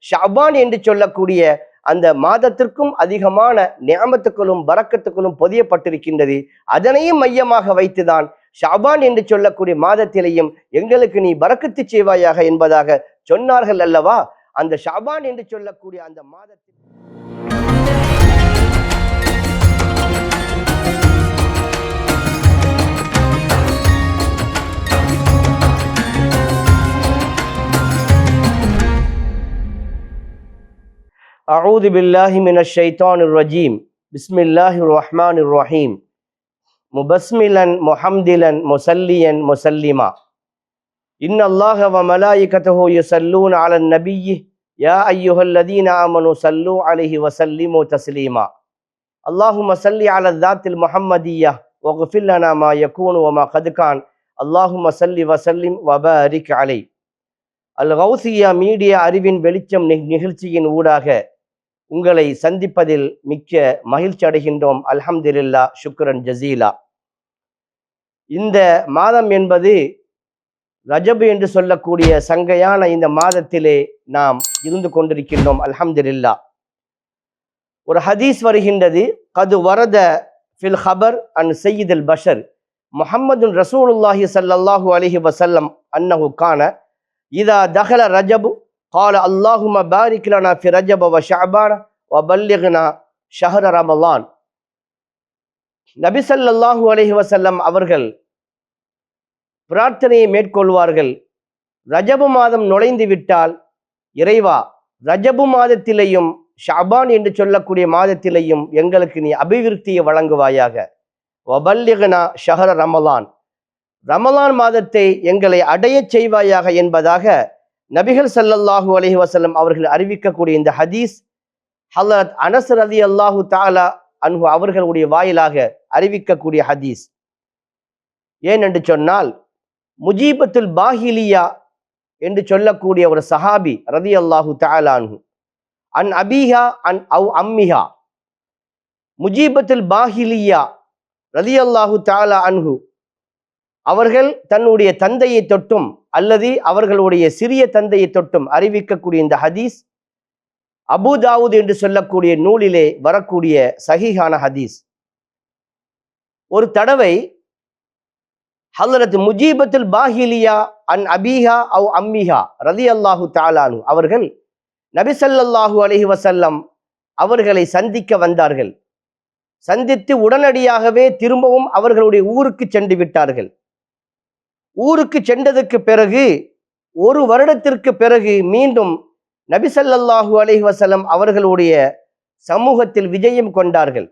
ஷஅபான் என்று சொல்லக்கூடிய அந்த மாதத்திற்கும் அதிகமான நிஅமத்துக்களும் பரக்கத்துக்களும் பொதியப்பட்டிருக்கின்றது. அதனையும் மையமாக வைத்துதான் ஷஅபான் என்று சொல்லக்கூடிய மாதத்திலேயும் எங்களுக்கு நீ பரக்கத்து செய்வாயாக என்பதாக சொன்னார்கள் அல்லவா. அந்த ஷஅபான் என்று சொல்லக்கூடிய அந்த மாதத்தில் أعوذ بالله من الشيطان الرجيم بسم الله الرحمن الرحيم مبسملا محمدلا مسليا مسلما إن الله وملائكته يصلون على النبي يا أيها الذين آمنوا صلوا عليه وسلموا تسليما اللهم صل على الذات المحمدية واغفر لنا ما يكون وما قد كان اللهم صل وسلم وبارك عليه. அல்-கௌசியா மீடியா அறிவின் வெளிச்சம் நிகழ்ச்சியின் ஊடாக உங்களை சந்திப்பதில் மிக்க மகிழ்ச்சி அடைகின்றோம். அல்ஹம்துலில்லாஹ், ஷுக்ரன் ஜசீலா. இந்த மாதம் என்பது ரஜபு என்று சொல்லக்கூடிய சங்கையான இந்த மாதத்திலே நாம் இருந்து கொண்டிருக்கின்றோம். அல்ஹம்துலில்லாஹ். ஒரு ஹதீஸ் வருகின்றது, கது வரத ஃபில் ஹபர் அன் சையீதுல் பஷர் முஹம்மதுன் ரசூலுல்லாஹி ஸல்லல்லாஹு அலைஹி வஸல்லம் அன்னஹு கான இதா தஹல ரஜபு قال اللهم بارك لنا في رجب وشعبان وبلغنا شهر رمضان. நபி ஸல்லல்லாஹு அலைஹி வஸல்லம் அவர்கள் பிரார்த்தனையை மேற்கொள்வார்கள். ரஜபு மாதம் நுழைந்து விட்டால், இறைவா ரஜபு மாதத்திலேயும் ஷஅபான் என்று சொல்லக்கூடிய மாதத்திலேயும் எங்களுக்கு நீ அபிவிருத்தியை வழங்குவாயாக. வபல்லிக்னா ஷஹர ரமலான், ரமலான் மாதத்தை எங்களை அடையச் செய்வாயாக என்பதாக நபிகள் ஸல்லல்லாஹு அலைஹி வஸல்லம் அவர்கள் அறிவிக்கக்கூடிய இந்த ஹதீஸ் ஹலரத் அனஸ் ரலியல்லாஹு தஆலா அன்ஹு அவர்களுடைய வாயிலாக அறிவிக்கக்கூடிய ஹதீஸ். ஏனென்று சொன்னால், முஜீபத்துல் பாஹிலியா என்று சொல்லக்கூடிய ஒரு சஹாபி ரலியல்லாஹு தஆலா அன்ஹு அன் அபீஹா அன் அவ் அம்மிஹா, முஜீபத்துல் பாஹிலியா ரலியல்லாஹு தஆலா அன்ஹு அவர்கள் தன்னுடைய தந்தையை தொட்டும் அல்லது அவர்களுடைய சிறிய தந்தையை தொட்டும் அறிவிக்கக்கூடிய இந்த ஹதீஸ் அபூ தாவூத் என்று சொல்லக்கூடிய நூலிலே வரக்கூடிய சஹீஹான ஹதீஸ். ஒரு தடவை ஹலரத் முஜீபத்துல் பாஹிலியா அன் அபீஹா அவ் அம்மிஹா ரலியல்லாஹு தஆலா அன்ஹு அவர்கள் நபி ஸல்லல்லாஹு அலைஹி வஸல்லம் அவர்களை சந்திக்க வந்தார்கள். சந்தித்து உடனடியாகவே திரும்பவும் அவர்களுடைய ஊருக்கு சென்று விட்டார்கள். ஊருக்கு சென்றதற்கு பிறகு ஒரு வருடத்திற்கு பிறகு மீண்டும் நபி ஸல்லல்லாஹு அலைஹி வஸல்லம் அவர்களுடைய சமூகத்தில் விஜயம் கொண்டார்கள்.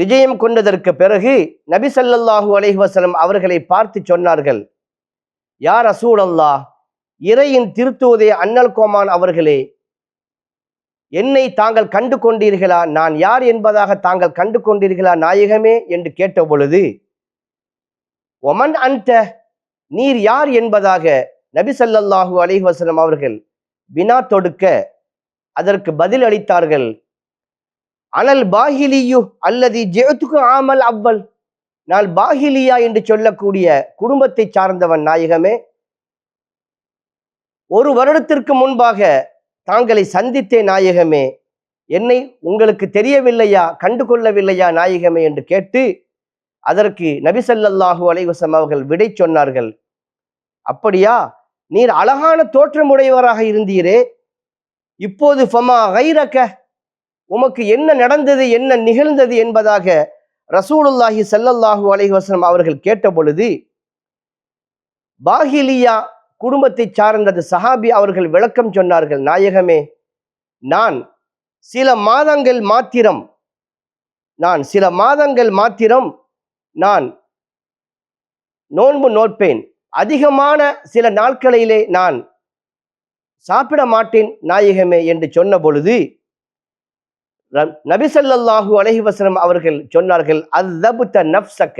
விஜயம் கொண்டதற்கு பிறகு நபி ஸல்லல்லாஹு அலைஹி வஸல்லம் அவர்களை பார்த்து சொன்னார்கள், யா ரசூலல்லாஹ், இறையின் திருத்தூதே அன்னல் கோமான் அவர்களே, என்னை தாங்கள் கண்டு கொண்டீர்களா? நான் யார் என்பதாக தாங்கள் கண்டு கொண்டீர்களா நாயகமே என்று கேட்ட பொழுது, ஒமன் அன்ட, நீர் யார் என்பதாக நபி ஸல்லல்லாஹு அலைஹி வஸல்லம் அவர்கள் வினா தொடுக்க அதற்கு பதில் அளித்தார்கள், அனல் பாஹிலியு அல்லதி ஜெஅதுகு ஆமல் அவ்வல், நான் பாஹிலியா என்று சொல்லக்கூடிய குடும்பத்தை சார்ந்தவன் நாயகமே. ஒரு வருடத்திற்கு முன்பாக தாங்களை சந்தித்தே நாயகமே, என்னை உங்களுக்கு தெரியவில்லையா, கண்டு கொள்ளவில்லையா நாயகமே என்று கேட்டு அதற்கு நபி ஸல்லல்லாஹு அலைஹி வஸல்லம் அவர்கள் விடை சொன்னார்கள், அப்படியா, நீர் அழகான தோற்றமுடையவராக இருந்தீரே, இப்போது ஃபமா கைரக, உமக்கு என்ன நடந்தது, என்ன நிகழ்ந்தது என்பதாக ரசூலுல்லாஹி ஸல்லல்லாஹு அலைஹி வஸல்லம் அவர்கள் கேட்ட பொழுது, பாஹிலியா குடும்பத்தை சார்ந்தது சஹாபி அவர்கள் விளக்கம் சொன்னார்கள், நாயகமே, நான் சில மாதங்கள் மாத்திரம் நான் நோன்பு நோட்பேன், அதிகமான சில நாட்களிலே நான் சாப்பிட மாட்டேன் நாயகமே என்று சொன்ன பொழுது நபி ஸல்லல்லாஹு அலைஹி வஸல்லம் அவர்கள் சொன்னார்கள், அஸ்ஸப்த நஃப்ஸக,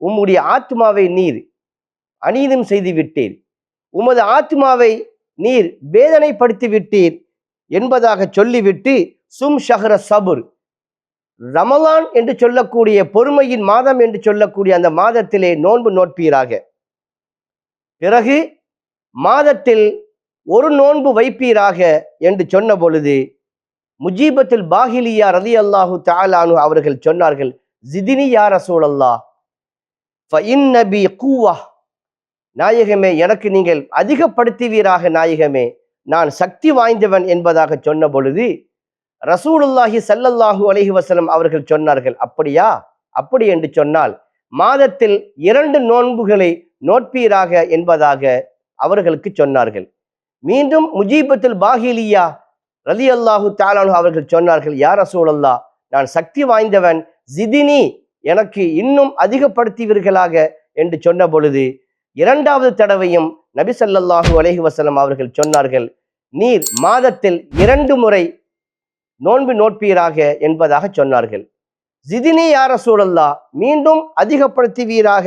உம்முடைய ஆத்மாவை நீர் அநீதம் செய்து விட்டீர், உமது ஆத்மாவை நீர் வேதனைப்படுத்தி விட்டீர் என்பதாக சொல்லிவிட்டு, சும் ஷஹ்ர சபுர், ரமலான் என்று சொல்லக்கூடிய பொறுமையின் மாதம் என்று சொல்லக்கூடிய அந்த மாதத்திலே நோன்பு நோட்பீராக. பிறகு மாதத்தில் ஒரு நோன்பு வைப்பீராக என்று சொன்ன பொழுது முஜீபத்துல் பாஹிலியா ரலியல்லாஹு தஆலா அன்ஹு அவர்கள் சொன்னார்கள், ஜிதினி யா ரசூலல்லாஹ் ஃபஇன்ன பி குவ்வா, நாயகமே எனக்கு நீங்கள் அதிகப்படுத்துவீராக நாயகமே, நான் சக்தி வாய்ந்தவன் என்பதாக சொன்ன பொழுது ரசூலுல்லாஹி ஸல்லல்லாஹு அலைஹி வஸல்லம் அவர்கள் சொன்னார்கள், அப்படியா? அப்படி என்று சொன்னால் மாதத்தில் 2 நோன்புகளை நோட்பீராக என்பதாக அவர்களுக்கு சொன்னார்கள். மீண்டும் முஜீபத்துல் பாஹிலியா ரலியல்லாஹு தஆலா அன்ஹு அவர்கள் சொன்னார்கள், யா ரசூலல்லாஹ் நான் சக்தி வாய்ந்தவன், ஜிதினி எனக்கு இன்னும் அதிகப்படுத்துவீர்களாக என்று சொன்ன பொழுது 2வது தடவையும் நபி ஸல்லல்லாஹு அலைஹி வஸல்லம் அவர்கள் சொன்னார்கள், நீர் மாதத்தில் 2 முறை நோன்பு நோட்பீராக என்பதாக சொன்னார்கள். ஜிதினி யா ரசூலல்லாஹ் மீண்டும் அதிகப்படுத்துவீராக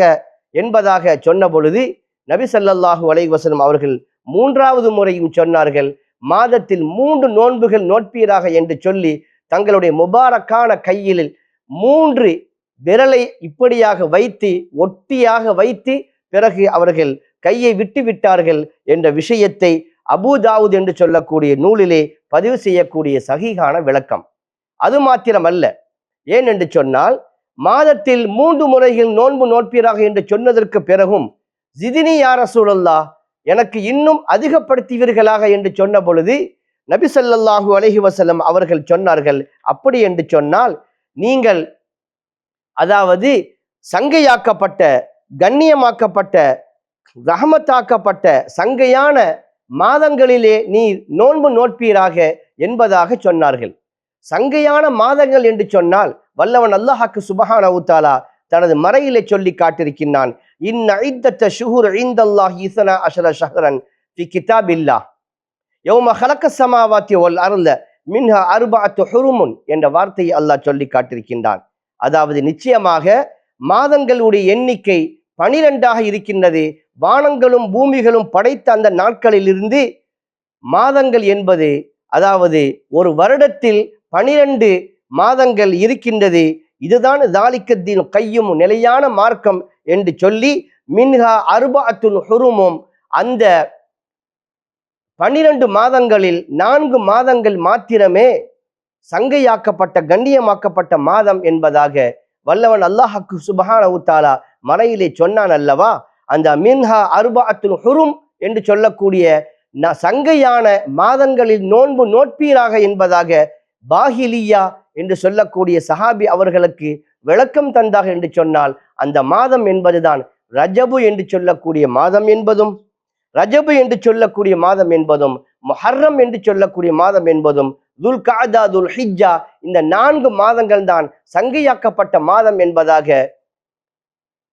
என்பதாக சொன்ன பொழுது நபி ஸல்லல்லாஹு அலைஹி வஸல்லம் அவர்கள் 3வது முறையும் சொன்னார்கள், மாதத்தில் 3 நோன்புகள் நோட்பீராக என்று சொல்லி தங்களுடைய முபாரக்கான கையில் 3 விரலை இப்படியாக வைத்து ஒட்டியாக வைத்து பிறகு அவர்கள் கையை விட்டு விட்டார்கள் என்ற விஷயத்தை அபூதாவூத் என்று சொல்லக்கூடிய நூலிலே பதிவு செய்யக்கூடிய சஹீஹான விளக்கம். அது மாத்திரமல்ல, ஏன் என்று சொன்னால் மாதத்தில் 3 முறைகள் நோன்பு நோட்பீராக என்று சொன்னதற்கு பிறகும் ஜிதினி யா ரசூலல்லாஹ் எனக்கு இன்னும் அதிகப்படுத்துவீர்களாக என்று சொன்ன பொழுது நபி ஸல்லல்லாஹு அலைஹி வஸல்லம் அவர்கள் சொன்னார்கள், அப்படி என்று சொன்னால் நீங்கள் அதாவது சங்கையாக்கப்பட்ட, கண்ணியமாக்கப்பட்ட, ரஹமத்தாக்கப்பட்ட சங்கையான மாதங்களிலே நீ நோன்பு நோட்பீராக என்பதாக சொன்னார்கள். சங்கையான மாதங்கள் என்று சொன்னால் வல்லவன் அல்லாஹ்க்கு சுப்ஹானஹு வ தஆலா தனது மறையிலே சொல்லி காட்டியிருக்கின்றான், இன்ன இத்தத்த ஷுஹூர் இன்தல்லாஹி இஸ்னா அஷர ஷஹ்ரன் ஃபி கிதாபில்லாஹ் யௌம ஹலக்கஸ் ஸமாவாத்தி வல் அர்த மின்ஹா அர்பஅத்து ஹுருமுன் என்ற வார்த்தையை அல்லாஹ் சொல்லி காட்டியிருக்கின்றான். அதாவது நிச்சயமாக மாதங்களுடைய எண்ணிக்கை 12ஆக இருக்கின்றது. வானங்களும் பூமிகளும் படைத்த அந்த நாட்களிலிருந்து மாதங்கள் என்பது, அதாவது ஒரு வருடத்தில் 12 மாதங்கள் இருக்கின்றது. இதுதான் தாலிக்கத்தீன் கையும் நிலையான மார்க்கம் என்று சொல்லி மின்ஹா அர்பஅத்துன் ஹுருமும், அந்த 12 மாதங்களில் 4 மாதங்கள் மாத்திரமே சங்கையாக்கப்பட்ட, கண்ணியமாக்கப்பட்ட மாதம் என்பதாக வல்லவன் அல்லாஹ்க்கு சுப்ஹானஹு வ தஆலா மறையிலே சொன்னான் அல்லவா. அந்த மின்ஹா அர்பஅத்துல் ஹுரும் என்று சொல்லக்கூடிய சங்கையான மாதங்களில் நோன்பு நோட்பீராக என்பதாக பாஹிலியா என்று சொல்லக்கூடிய சஹாபி அவர்களுக்கு விளக்கம் தந்தாக என்று சொன்னால் அந்த மாதம் என்பதுதான் ரஜபு என்று சொல்லக்கூடிய மாதம் என்பதும், ரஜபு என்று சொல்லக்கூடிய மாதம் என்பதும், முஹர்ரம் என்று சொல்லக்கூடிய மாதம் என்பதும், துல் கஅதா, துல் ஹிஜ்ஜா, இந்த 4 மாதங்கள் தான் சங்கையாக்கப்பட்ட மாதம் என்பதாக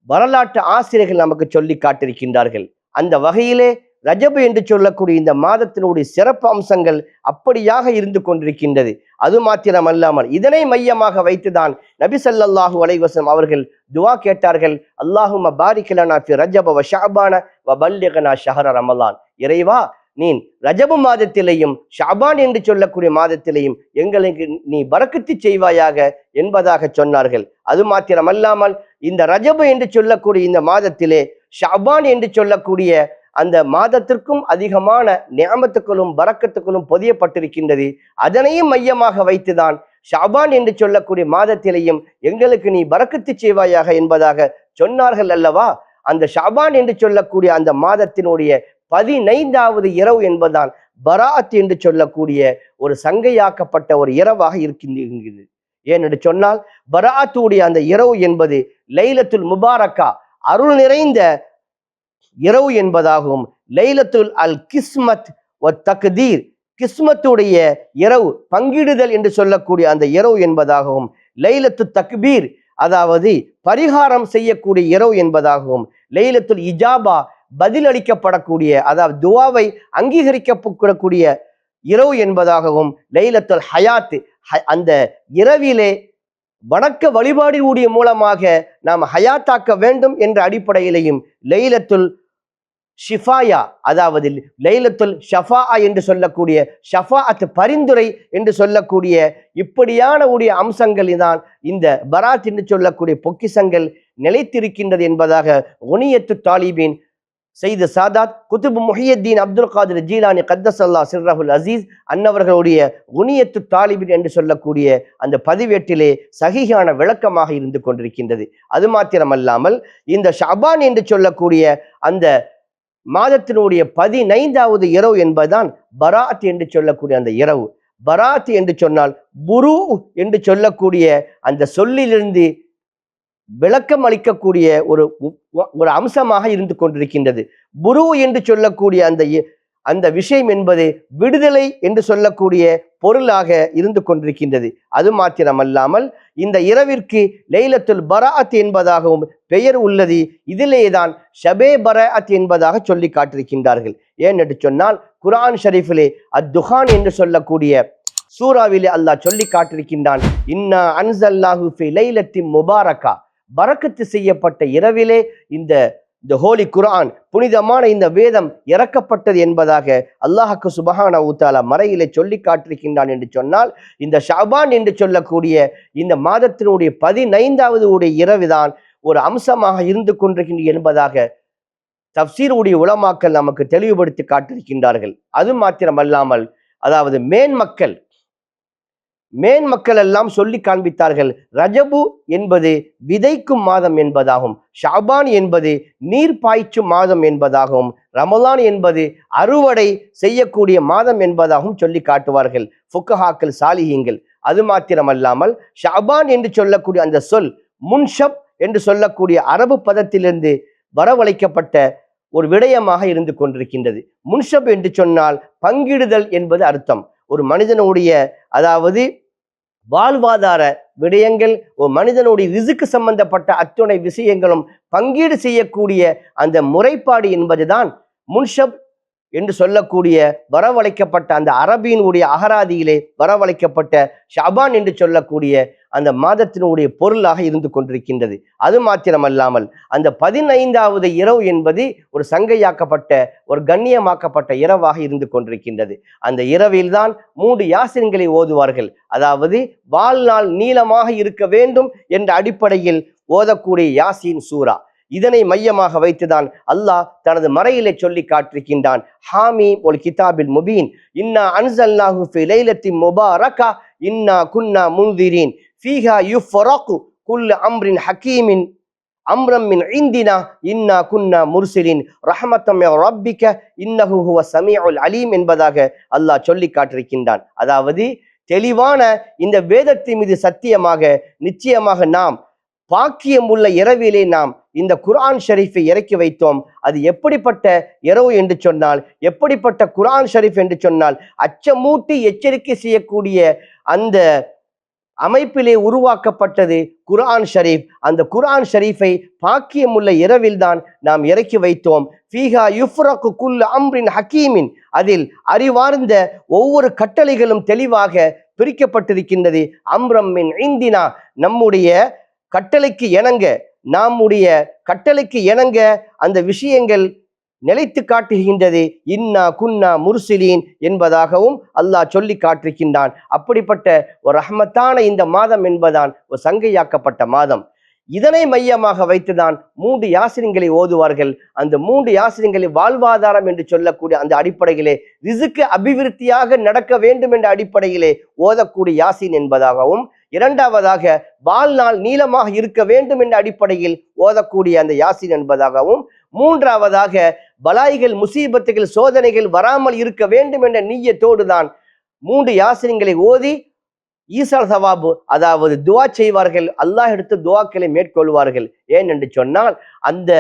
வரலாற்று ஆசிரியர்கள் நமக்கு சொல்லி காட்டியிருக்கின்றார்கள். அந்த வகையிலே ரஜபு என்று சொல்லக்கூடிய இந்த மாதத்தினுடைய சிறப்பு அம்சங்கள் அப்படியாக இருந்து கொண்டிருக்கின்றது. அது மாத்திரமல்லாமல் இதனை மையமாக வைத்துதான் நபி ஸல்லல்லாஹு அலைஹி வஸல்லம் அவர்கள் துஆ கேட்டார்கள், அல்லாஹும்ம பாரிக் லனா ஃபி ரஜப வ ஷஅபான வ பல்லிக்னா ஷஹர ரமலான். இறைவா, நீ ரஜபு மாதத்திலேயும் ஷஅபான் என்று சொல்லக்கூடிய மாதத்திலேயும் எங்களுக்கு நீ பரக்கத்து செய்வாயாக என்பதாக சொன்னார்கள். அது மாத்திரமல்லாமல் இந்த ரஜபு என்று சொல்லக்கூடிய இந்த மாதத்திலே ஷஅபான் என்று சொல்லக்கூடிய அந்த மாதத்திற்கும் அதிகமான நிஅமத்துக்களும் பரக்கத்துக்களும் பொதியப்பட்டிருக்கின்றது. அதனையும் மையமாக வைத்துதான் ஷஅபான் என்று சொல்லக்கூடிய மாதத்திலேயும் எங்களுக்கு நீ பரக்கத்து செய்வாயாக என்பதாக சொன்னார்கள் அல்லவா. அந்த ஷஅபான் என்று சொல்லக்கூடிய அந்த மாதத்தினுடைய 15வது இரவு என்பதுதான் பராஅத் என்று சொல்லக்கூடிய ஒரு சங்கையாக்கப்பட்ட ஒரு இரவாக இருக்கின்றது. ஏனென்று சொன்னால் பராஅத்துடைய அந்த இரவு என்பது லைலத்துல் முபாரக்கா, அருள் நிறைந்த இரவு என்பதாகவும், லைலத்துல் அல் கிஸ்மத் வ தக்தீர், கிஸ்மத்துடைய இரவு, பங்கிடுதல் என்று சொல்லக்கூடிய அந்த இரவு என்பதாகவும், லைலத்து தக்பீர், அதாவது பரிகாரம் செய்யக்கூடிய இரவு என்பதாகவும், லைலத்துல் இஜாபா, பதிலளிக்கப்படக்கூடிய, அதாவது துவாவை அங்கீகரிக்கப்படக்கூடிய இரவு என்பதாகவும், லைலத்துல் ஹயாத், அந்த இரவிலே வணக்க வழிபாடுடைய மூலமாக நாம் ஹயாத்தாக்க வேண்டும் என்ற அடிப்படையிலையும், லைலத்துல் ஷிஃபாயா, அதாவது லைலத்துல் ஷஃபா என்று சொல்லக்கூடிய ஷஃபாஅத், பரிந்துரை என்று சொல்லக்கூடிய இப்படியான உடைய அம்சங்களில்தான் இந்த பராத் என்று சொல்லக்கூடிய பொக்கிஷங்கள் நிலைத்திருக்கின்றது என்பதாக குனியத்து தாலிபீன் செய்து சாதாத் குதுப் முஹியத்தீன் அப்துல் காதிர் ஜீலானி கத்தசல்லா சிர்ரஹுல் அசீஸ் அன்னவர்களுடைய குனியத்து தாலிபின் என்று சொல்லக்கூடிய அந்த பதிவேட்டிலே சஹீஹான விளக்கமாக இருந்து கொண்டிருக்கின்றது. அது மாத்திரமல்லாமல் இந்த ஷஅபான் என்று சொல்லக்கூடிய அந்த மாதத்தினுடைய 15வது இரவு என்பதுதான் பராத் என்று சொல்லக்கூடிய அந்த இரவு. பராத் என்று சொன்னால் புரு என்று சொல்லக்கூடிய அந்த சொல்லிலிருந்து விளக்கம் அளிக்கக்கூடிய ஒரு அம்சமாக இருந்து கொண்டிருக்கின்றது. புரு என்று சொல்லக்கூடிய அந்த விஷயம் என்பது விடுதலை என்று சொல்லக்கூடிய பொருளாக இருந்து கொண்டிருக்கின்றது. அது மாத்திரமல்லாமல் இந்த இரவிற்கு லைலத்துல் பராஅத் என்பதாகவும் பெயர் உள்ளது. இதிலேதான் ஷபே பராஅத் என்பதாக சொல்லி காட்டிருக்கின்றார்கள். ஏனென்று சொன்னால் குர்ஆன் ஷரீஃபிலே அத்துஹான் என்று சொல்லக்கூடிய சூராவிலே அல்லாஹ் சொல்லி காட்டிருக்கின்றான், இன்னா அன்ஸல்னாஹு ஃபீ லைலத்தின் முபாரக்கா, பரக்கத்து செய்யப்பட்ட இரவிலே இந்த ஹோலி குர்ஆன் புனிதமான இந்த வேதம் இறக்கப்பட்டது என்பதாக அல்லாஹ்க்கு சுப்ஹானஹு வ தஆலா மறையிலே சொல்லி காட்டிருக்கின்றான். என்று சொன்னால் இந்த ஷஅபான் என்று சொல்லக்கூடிய இந்த மாதத்தினுடைய 15வது இரவுதான் ஒரு அம்சமாக இருந்து கொண்டிருக்கின்றது என்பதாக தஃப்சீர் உடைய உலமாக்கள் நமக்கு தெளிவுபடுத்தி காட்டிருக்கின்றார்கள். அது மாத்திரமல்லாமல் அதாவது மேன்மக்கள் எல்லாம் சொல்லி காண்பித்தார்கள், ரஜபு என்பது விதைக்கும் மாதம் என்பதாகும், ஷஅபான் என்பது நீர் பாய்ச்சும் மாதம் என்பதாகவும், ரமலான் என்பது அறுவடை செய்யக்கூடிய மாதம் என்பதாகவும் சொல்லி காட்டுவார்கள் ஃபுக்கஹாக்கள் சாலிஹீங்கள். அது மாத்திரமல்லாமல் ஷஅபான் என்று சொல்லக்கூடிய அந்த சொல் முன்ஷப் என்று சொல்லக்கூடிய அரபு பதத்திலிருந்து வரவழைக்கப்பட்ட ஒரு விடயமாக இருந்து கொண்டிருக்கின்றது. முன்ஷப் என்று சொன்னால் பங்கிடுதல் என்பது அர்த்தம். ஒரு மனிதனுடைய அதாவது வாழ்வாதார விடயங்கள், ஒரு மனிதனுடைய ரிசுக்கு சம்பந்தப்பட்ட அத்துணை விஷயங்களும் பங்கீடு செய்யக்கூடிய அந்த முறைப்பாடு என்பதுதான் முன்ஷப் என்று சொல்லக்கூடிய வரவழைக்கப்பட்ட அந்த அரபியினுடைய அகராதியிலே வரவழைக்கப்பட்ட ஷஅபான் என்று சொல்லக்கூடிய அந்த மாதத்தினுடைய பொருளாக இருந்து கொண்டிருக்கின்றது. அது மாத்திரமல்லாமல் அந்த 15வது இரவு என்பது ஒரு சங்கையாக்கப்பட்ட ஒரு கண்ணியமாக்கப்பட்ட இரவாக இருந்து கொண்டிருக்கின்றது. அந்த இரவில்தான் 3 யாசின்களை ஓதுவார்கள். அதாவது வாழ்நாள் நீளமாக இருக்க வேண்டும் என்ற அடிப்படையில் ஓதக்கூடிய யாசின் சூரா. இதனை மையமாக வைத்துதான் அல்லாஹ் தனது மறையிலே சொல்லி காட்டிருக்கின்றான், ஹாமீம் ஒல் கிதாபில் முபீன், இன்னா அன்ஸல்னாஹு ஃபீ லைலத்தின் முபாரக்கா இன்னா குன்னா முன்திரீன் ஃபீஹா யுஃப்ரகு குல்லு அம்ரின் ஹக்கீமின் அம்ரம் மின் இந்தினா இன்னா குன்னா முர்சிலின் ரஹ்மத்தம் மின் ரப்பிக இன்னஹு ஹுவ ஸமீஉல் அலீம் என்பதாக அல்லாஹ் சொல்லி காட்டிருக்கின்றான். அதாவது தெளிவான இந்த வேதத்தின் மீது சத்தியமாக நிச்சயமாக நாம் பாக்கியம் உள்ள இரவிலே நாம் இந்த குர்ஆன் ஷரீஃபை இறக்கி வைத்தோம். அது எப்படிப்பட்ட இரவு என்று சொன்னால், எப்படிப்பட்ட குர்ஆன் ஷரீஃப் என்று சொன்னால், அச்சமூட்டி எச்சரிக்கை செய்யக்கூடிய அந்த அமைப்பிலே உருவாக்கப்பட்டது குர்ஆன் ஷரீஃப். அந்த குர்ஆன் ஷரீஃபை பாக்கியம் உள்ள இரவில் தான் நாம் இறக்கி வைத்தோம். ஃபீஹா யுஃப்ரகு குல்லு அம்ரின் ஹக்கீமின், அதில் அறிவார்ந்த ஒவ்வொரு கட்டளைகளும் தெளிவாக பிரிக்கப்பட்டிருக்கின்றது. அம்ரம் மின் இந்தினா, நம்முடைய கட்டளைக்கு இணங்க அந்த விஷயங்கள் நிலைத்து காட்டுகின்றது. இன்னா குன்னா முர்சிலீன் என்பதாகவும் அல்லாஹ் சொல்லி காட்டிருக்கின்றான். அப்படிப்பட்ட ஒரு ரஹ்மத்தான இந்த மாதம் என்பதான் ஒரு சங்கையாக்கப்பட்ட மாதம். இதனை மையமாக வைத்துதான் 3 யாசின்களை ஓதுவார்கள். அந்த 3 யாசின்களை வாழ்வாதாரம் என்று சொல்லக்கூடிய அந்த அடிப்படையிலே ரிசுக்கு அபிவிருத்தியாக நடக்க வேண்டும் என்ற அடிப்படையிலே ஓதக்கூடிய யாசின் என்பதாகவும், இரண்டாவதாக வாழ்நாள் நீளமாக இருக்க வேண்டும் என்ற அடிப்படையில் ஓதக்கூடிய அந்த யாசின் என்பதாகவும், மூன்றாவதாக பலாய்கள் முசீபத்துகள் சோதனைகள் வராமல் இருக்க வேண்டும் என்ற நீயத்தோடு தான் 3 யாசின்களை ஓதி ஈசால் சவாபு அதாவது துவா செய்வார்கள். அல்லாஹ் எடுத்து துவாக்களை மேற்கொள்வார்கள். ஏன் என்று சொன்னால் அந்த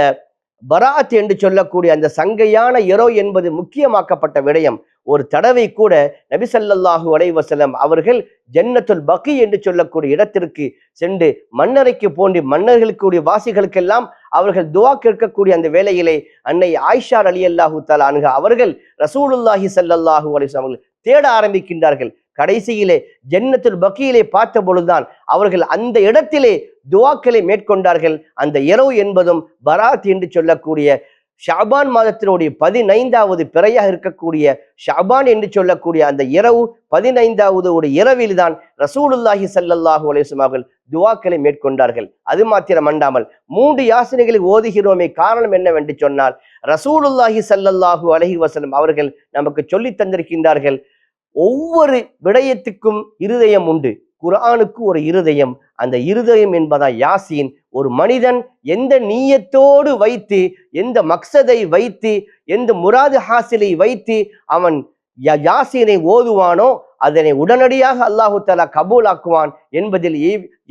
பராத் என்று சொல்லக்கூடிய அந்த சங்கையான இரவு என்பது முக்கியமாக்கப்பட்ட விடயம். ஒரு தடவை கூட நபி ஸல்லல்லாஹு அலைஹி வஸல்லம் அவர்கள் ஜன்னத்துல் பகி என்று சொல்லக்கூடிய இடத்திற்கு சென்று மன்னரைக்கு போன்று மன்னர்களுக்குரிய வாசிகளுக்கெல்லாம் அவர்கள் துவா கேட்கக்கூடிய அந்த வேளையிலே அன்னை ஆயிஷா ரலியல்லாஹு தஆலா அன்ஹா அவர்கள் ரசூலுல்லாஹி ஸல்லல்லாஹு அலைஹி வஸல்லம் தேட ஆரம்பிக்கின்றார்கள். கடைசியிலே ஜன்னத்துல் பகியிலே பார்த்த பொழுதுதான் அவர்கள் அந்த இடத்திலே துவாக்களை மேற்கொண்டார்கள். அந்த இரவு என்பதும் பராத் என்று சொல்லக்கூடிய ஷாபான் மாதத்தினுடைய 15வது பிறையாக இருக்கக்கூடிய ஷாபான் என்று சொல்லக்கூடிய அந்த இரவு 15வது இரவில் தான் ரசூலுல்லாஹி ஸல்லல்லாஹு அலைஹி வஸல்லம் அவர்கள் துஆக்களை மேற்கொண்டார்கள். அது மாத்திரம் அண்டாமல் 3 யாசினைகளை ஓதுகிறோமே, காரணம் என்னவென்று சொன்னால் ரசூலுல்லாஹி ஸல்லல்லாஹு அலைஹி வஸல்லம் அவர்கள் நமக்கு சொல்லி தந்திருக்கின்றார்கள், ஒவ்வொரு விடயத்துக்கும் இருதயம் உண்டு. குர்ஆனுக்கு ஒரு இருதயம், அந்த இருதயம் என்பதா யாசீன். ஒரு மனிதன் எந்த நீயத்தோடு வைத்து, எந்த மக்சதை வைத்து, எந்த முராது ஹாசிலை வைத்து அவன் யாசீனை ஓதுவானோ அதனை உடனடியாக அல்லாஹு தஆலா கபூலாக்குவான் என்பதில்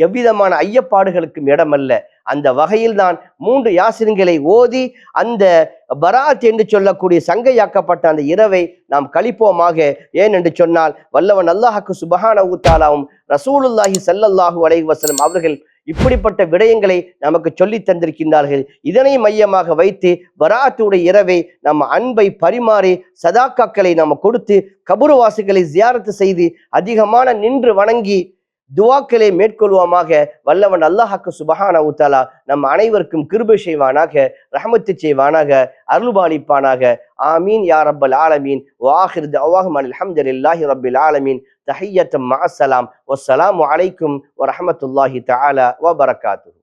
எவ்விதமான ஐயப்பாடுகளுக்கும் இடமல்ல. அந்த வகையில் தான் 3 யாசீன்களை ஓதி அந்த பராத் என்று சொல்லக்கூடிய சங்கையாக்கப்பட்ட அந்த இரவை நாம் கழிப்போமாக. ஏன் என்று சொன்னால் வல்லவன் அல்லாஹ்வுக்கு சுப்ஹானஹு வ தஆலாவும் ரசூலுல்லாஹி ஸல்லல்லாஹு அலைஹி வஸல்லம் அவர்கள் இப்படிப்பட்ட விடயங்களை நமக்கு சொல்லி தந்திருக்கின்றார்கள். இதனை மையமாக வைத்து பராத்துடைய இரவை நம்ம அன்பை பரிமாறி சதாக்காக்களை நம்ம கொடுத்து கபுர்வாசிகளை ஜியாரத்து செய்து அதிகமான நின்று வணங்கி துவாக்களை மேற்கொள்வோமாக. வல்லவன் அல்லாஹ்வுக்கு சுப்ஹானஹு வ தஆலா நம் அனைவருக்கும் கிருபை செய்வானாக, ரஹ்மத்து செய்வானாக, அருள்பாலிப்பானாக. ஆமீன் யா ரப்பல் ஆலமீன். வ ஆகிரு தஅவாஹும் அல்ஹம்துலில்லாஹி ரப்பில் ஆலமீன். தஹிய்யத்தும் மஅஸ்ஸலாம். வஸ்ஸலாமு அலைக்கும் வ ரஹ்மத்துல்லாஹி தஆலா வ பரகாத்துஹு.